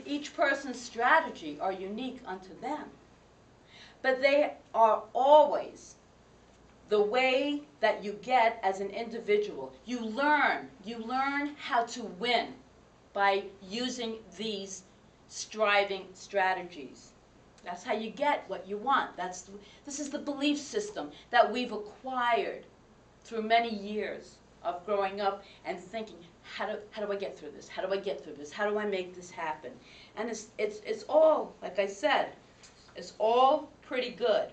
each person's strategy are unique unto them. But they are always the way that you get as an individual. You learn how to win by using these striving strategies. That's how you get what you want. This is the belief system that we've acquired through many years of growing up and thinking, how do I get through this? How do I get through this? How do I make this happen? And it's all, like I said, it's all pretty good.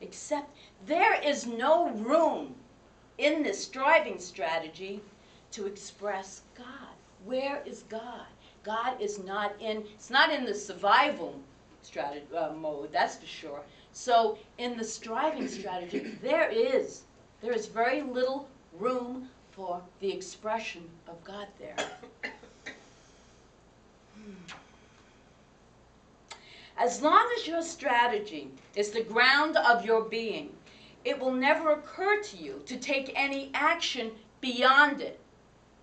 Except there is no room in this striving strategy to express God. Where is God? God is not in, it's not in the survival strategy, mode, that's for sure. So in the striving strategy, there is very little room for the expression of God there. As long as your strategy is the ground of your being, it will never occur to you to take any action beyond it.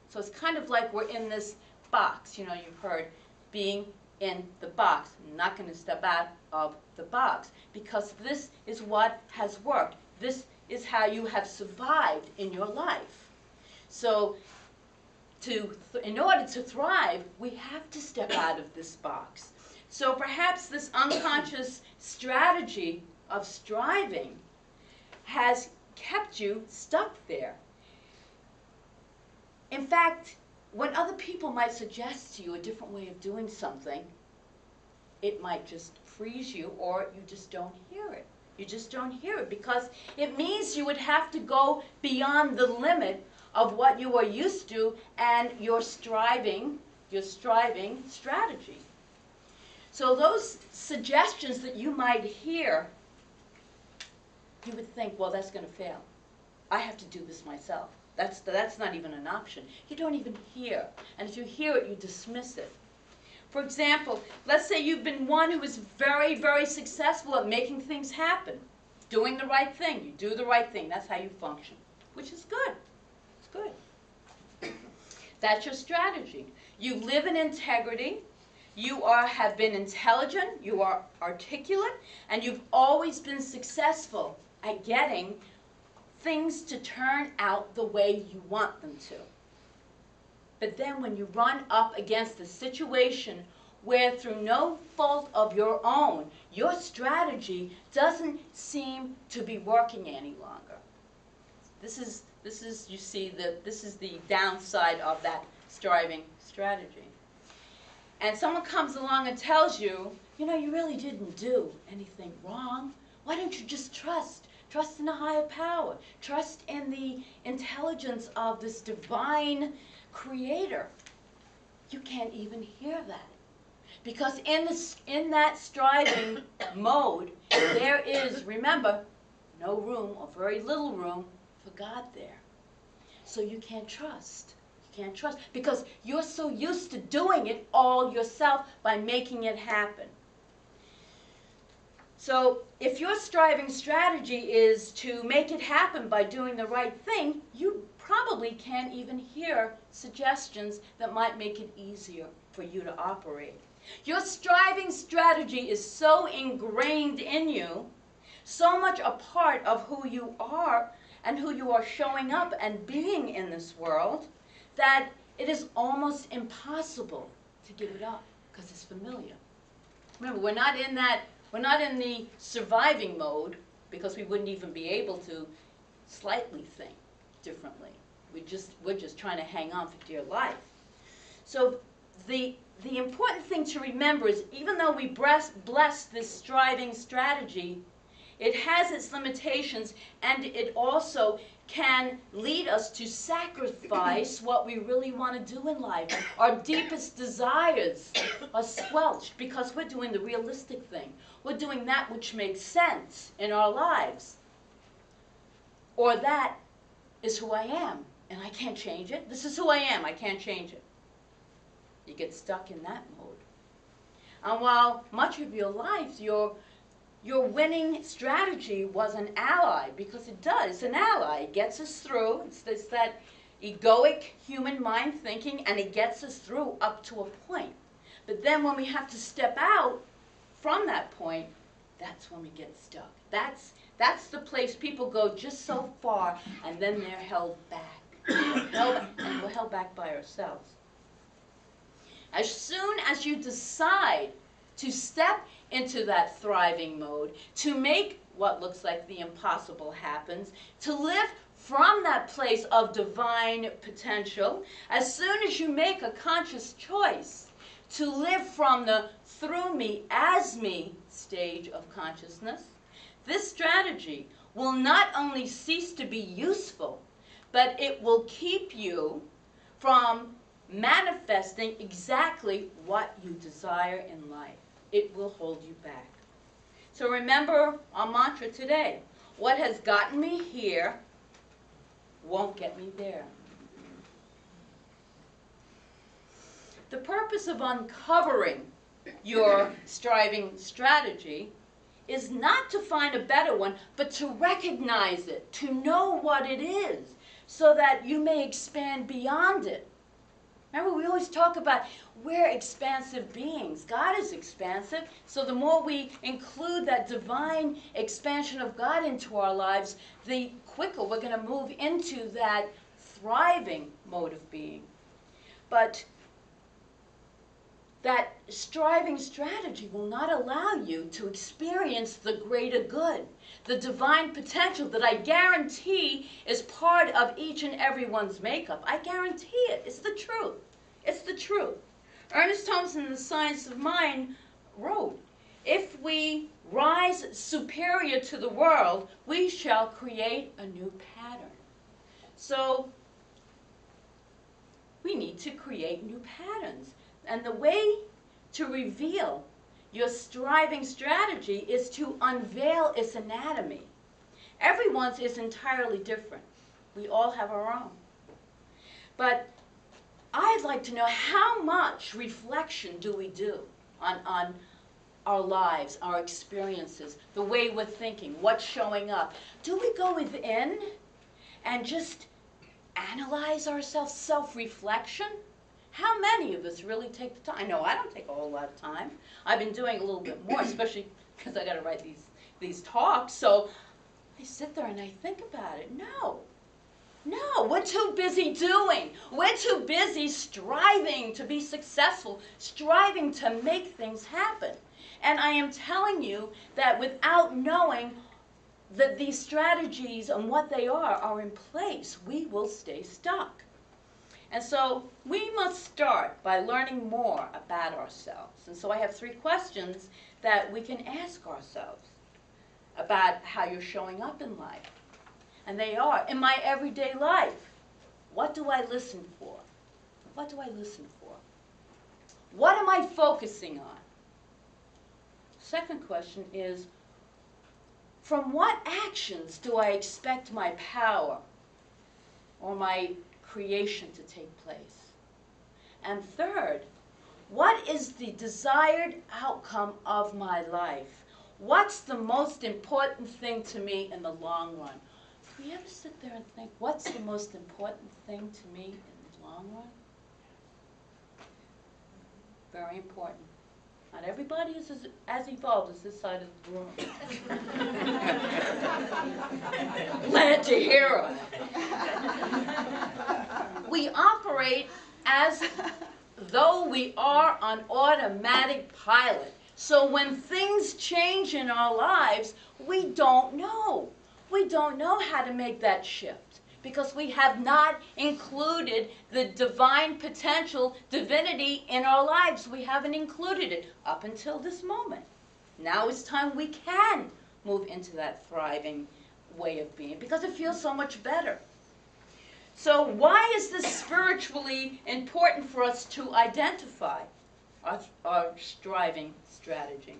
So it's kind of like we're in this box. You know, you've heard being in the box. I'm not going to step out of the box because this is what has worked. This is how you have survived in your life. So in order to thrive, we have to step out of this box. So perhaps this unconscious strategy of striving has kept you stuck there. In fact, when other people might suggest to you a different way of doing something, it might just freeze you, or you just don't hear it. You just don't hear it because it means you would have to go beyond the limit of what you are used to and your striving strategy. So those suggestions that you might hear, you would think, well, that's going to fail. I have to do this myself. That's not even an option. You don't even hear. And if you hear it, you dismiss it. For example, let's say you've been one who is very, very successful at making things happen, doing the right thing. You do the right thing. That's how you function, which is good. It's good. That's your strategy. You live in integrity. You have been intelligent. You are articulate. And you've always been successful at getting things to turn out the way you want them to. But then when you run up against a situation where through no fault of your own, your strategy doesn't seem to be working any longer. This is you see, this is the downside of that striving strategy. And someone comes along and tells you, you know, you really didn't do anything wrong. Why don't you just trust? Trust in a higher power. Trust in the intelligence of this divine creator. You can't even hear that. Because in that striving mode, there is, remember, no room or very little room for God there. So you can't trust. You can't trust because you're so used to doing it all yourself by making it happen. So if your striving strategy is to make it happen by doing the right thing, you probably can't even hear suggestions that might make it easier for you to operate. Your striving strategy is so ingrained in you, so much a part of who you are and who you are showing up and being in this world, that it is almost impossible to give it up because it's familiar. Remember, we're not in the surviving mode because we wouldn't even be able to slightly think differently. We're just trying to hang on for dear life. So the important thing to remember is even though we bless this striving strategy, it has its limitations and it also can lead us to sacrifice what we really want to do in life. Our deepest desires are squelched because we're doing the realistic thing. We're doing that which makes sense in our lives. Or that is who I am, and I can't change it. This is who I am, I can't change it. You get stuck in that mode. And while much of your life, your winning strategy was an ally, because it does, it's an ally. It gets us through. It's that egoic human mind thinking, and it gets us through up to a point. But then when we have to step out from that point, that's when we get stuck. That's the place people go just so far, and then they're held back. And we're held back by ourselves. As soon as you decide to step into that thriving mode, to make what looks like the impossible happens, to live from that place of divine potential, as soon as you make a conscious choice to live from the through me, as me stage of consciousness, this strategy will not only cease to be useful, but it will keep you from manifesting exactly what you desire in life. It will hold you back. So remember our mantra today. What has gotten me here won't get me there. The purpose of uncovering your striving strategy is not to find a better one, but to recognize it, to know what it is, so that you may expand beyond it. Remember, we always talk about we're expansive beings. God is expansive, so the more we include that divine expansion of God into our lives, the quicker we're going to move into that thriving mode of being. But that striving strategy will not allow you to experience the greater good, the divine potential that I guarantee is part of each and everyone's makeup. I guarantee it. It's the truth. It's the truth. Ernest Thompson in The Science of Mind wrote, if we rise superior to the world, we shall create a new pattern. So we need to create new patterns. And the way to reveal your striving strategy is to unveil its anatomy. Everyone's is entirely different. We all have our own. But I'd like to know, how much reflection do we do on our lives, our experiences, the way we're thinking, what's showing up? Do we go within and just analyze ourselves, self-reflection? How many of us really take the time? I know I don't take a whole lot of time. I've been doing a little bit more, especially because I got to write these talks. So I sit there and I think about it. No, we're too busy doing. We're too busy striving to be successful, striving to make things happen. And I am telling you that without knowing that these strategies and what they are in place, we will stay stuck. And so we must start by learning more about ourselves. And so I have 3 questions that we can ask ourselves about how you're showing up in life. And they are, in my everyday life, what do I listen for? What do I listen for? What am I focusing on? Second question is, from what actions do I expect my power or my creation to take place? And third, what is the desired outcome of my life? What's the most important thing to me in the long run? Do you ever sit there and think, what's the most important thing to me in the long run? Very important. Not everybody is as evolved as this side of the room. Glad to hear it. We operate as though we are on automatic pilot. So when things change in our lives, we don't know. We don't know how to make that shift because we have not included the divine potential, divinity in our lives. We haven't included it up until this moment. Now it's time we can move into that thriving way of being because it feels so much better. So why is this spiritually important for us to identify our striving strategy?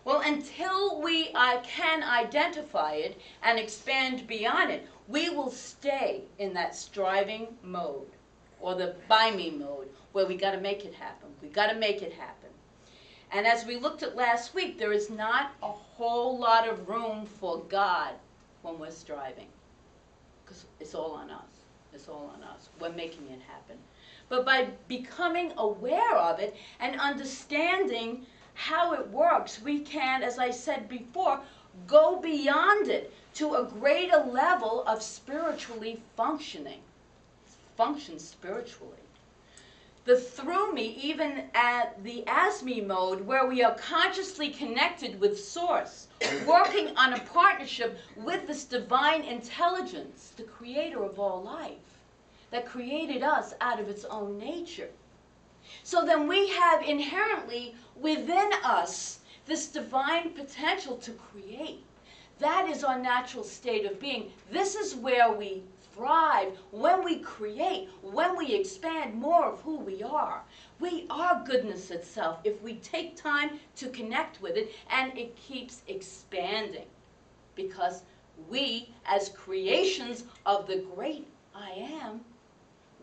Well, until we can identify it and expand beyond it, we will stay in that striving mode, or the by me mode, where we got to make it happen. We got to make it happen. And as we looked at last week, there is not a whole lot of room for God when we're striving, because it's all on us. It's all on us. We're making it happen. but by becoming aware of it and understanding how it works, we can, as I said before, go beyond it to a greater level of spiritually functioning. Function spiritually. The through me, even at the as me mode, where we are consciously connected with Source, working on a partnership with this divine intelligence, the creator of all life, that created us out of its own nature. So then we have inherently within us this divine potential to create. That is our natural state of being. This is where we thrive, when we create, when we expand more of who we are. We are goodness itself if we take time to connect with it, and it keeps expanding. Because we, as creations of the great I Am,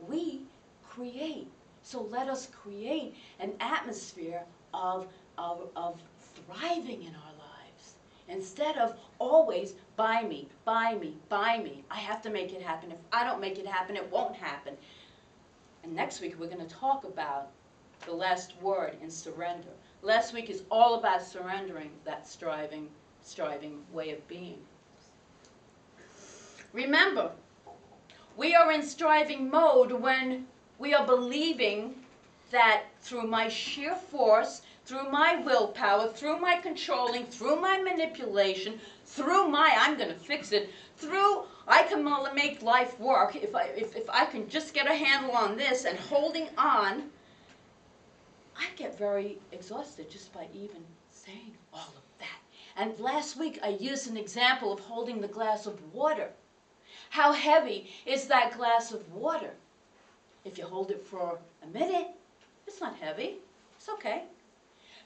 we create. So let us create an atmosphere of thriving in our lives, instead of always buy me, buy me, buy me. I have to make it happen. If I don't make it happen, it won't happen. And next week we're going to talk about the last word in surrender. Last week is all about surrendering that striving way of being. Remember, we are in striving mode when we are believing that through my sheer force, through my willpower, through my controlling, through my manipulation, through my I'm going to fix it, through I can make life work if I can just get a handle on this and holding on. I get very exhausted just by even saying all of that. And last week I used an example of holding the glass of water. How heavy is that glass of water? If you hold it for a minute, it's not heavy. It's okay.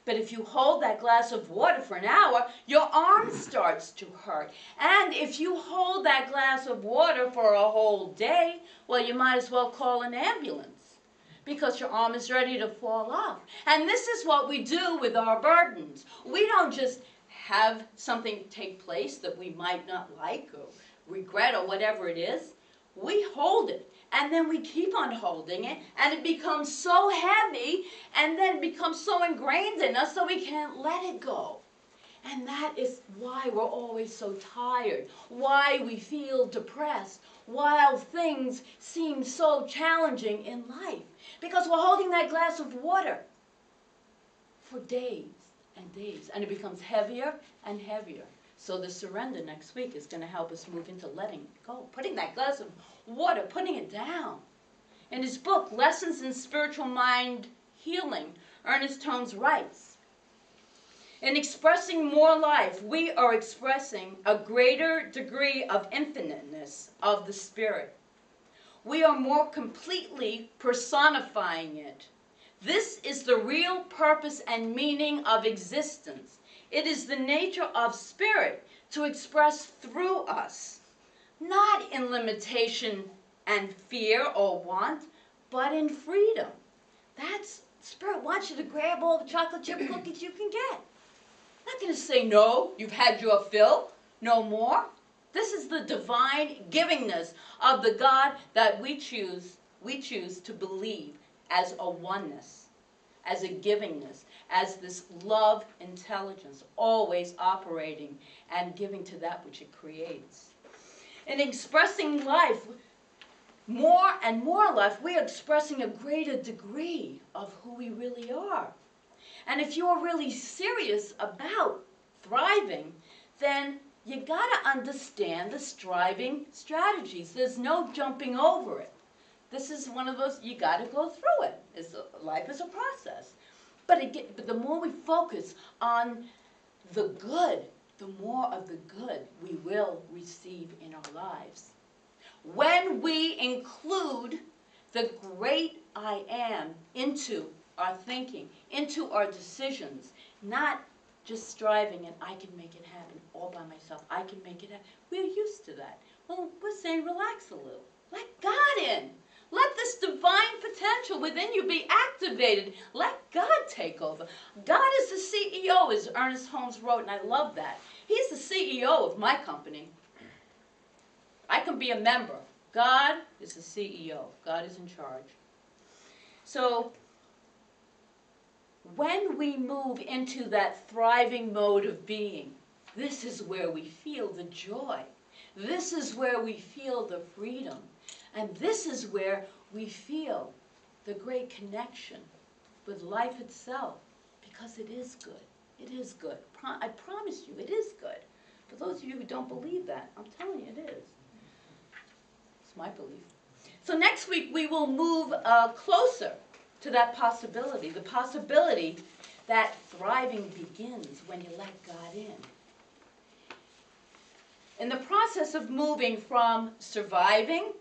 But if you hold that glass of water for an hour, your arm starts to hurt. And if you hold that glass of water for a whole day, well, you might as well call an ambulance, because your arm is ready to fall off. And this is what we do with our burdens. We don't just have something take place that we might not like or regret or whatever it is. We hold it. And then we keep on holding it, and it becomes so heavy, and then becomes so ingrained in us, so we can't let it go. And that is why we're always so tired, why we feel depressed, while things seem so challenging in life. Because we're holding that glass of water for days and days, and it becomes heavier and heavier. So the surrender next week is going to help us move into letting go, putting that glass of water, putting it down. In his book, Lessons in Spiritual Mind Healing, Ernest Holmes writes, in expressing more life, we are expressing a greater degree of infiniteness of the spirit. We are more completely personifying it. This is the real purpose and meaning of existence. It is the nature of spirit to express through us, not in limitation and fear or want, but in freedom. That's spirit wants you to grab all the chocolate chip cookies you can get. Not going to say, no, you've had your fill, no more. This is the divine givingness of the God that we choose to believe as a oneness, as a givingness, as this love intelligence, always operating and giving to that which it creates. In expressing life, more and more life, we are expressing a greater degree of who we really are. And if you're really serious about thriving, then you gotta understand the striving strategies. There's no jumping over it. This is one of those, you gotta go through it. Life is a process. But the more we focus on the good, the more of the good we will receive in our lives. When we include the great I Am into our thinking, into our decisions, not just striving and I can make it happen all by myself, I can make it happen. We're used to that. Well, we're saying relax a little. Let God in. Let this divine potential within you be activated. Let God take over. God is the CEO, as Ernest Holmes wrote, and I love that. He's the CEO of my company. I can be a member. God is the CEO. God is in charge. So when we move into that thriving mode of being, this is where we feel the joy. This is where we feel the freedom. And this is where we feel the great connection with life itself, because it is good. It is good. I promise you, it is good. For those of you who don't believe that, I'm telling you it is. It's my belief. So next week we will move closer to that possibility, the possibility that thriving begins when you let God in. In the process of moving from surviving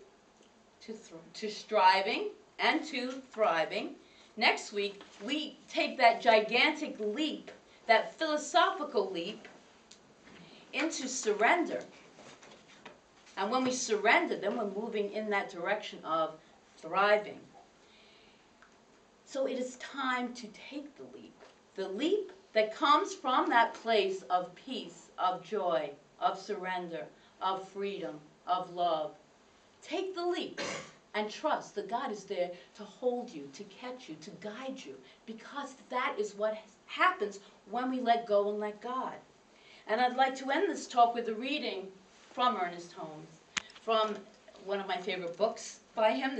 to striving and to thriving, next week we take that gigantic leap, that philosophical leap, into surrender. And when we surrender, then we're moving in that direction of thriving. So it is time to take the leap that comes from that place of peace, of joy, of surrender, of freedom, of love. Take the leap and trust that God is there to hold you, to catch you, to guide you, because that is what happens when we let go and let God. And I'd like to end this talk with a reading from Ernest Holmes, from one of my favorite books by him,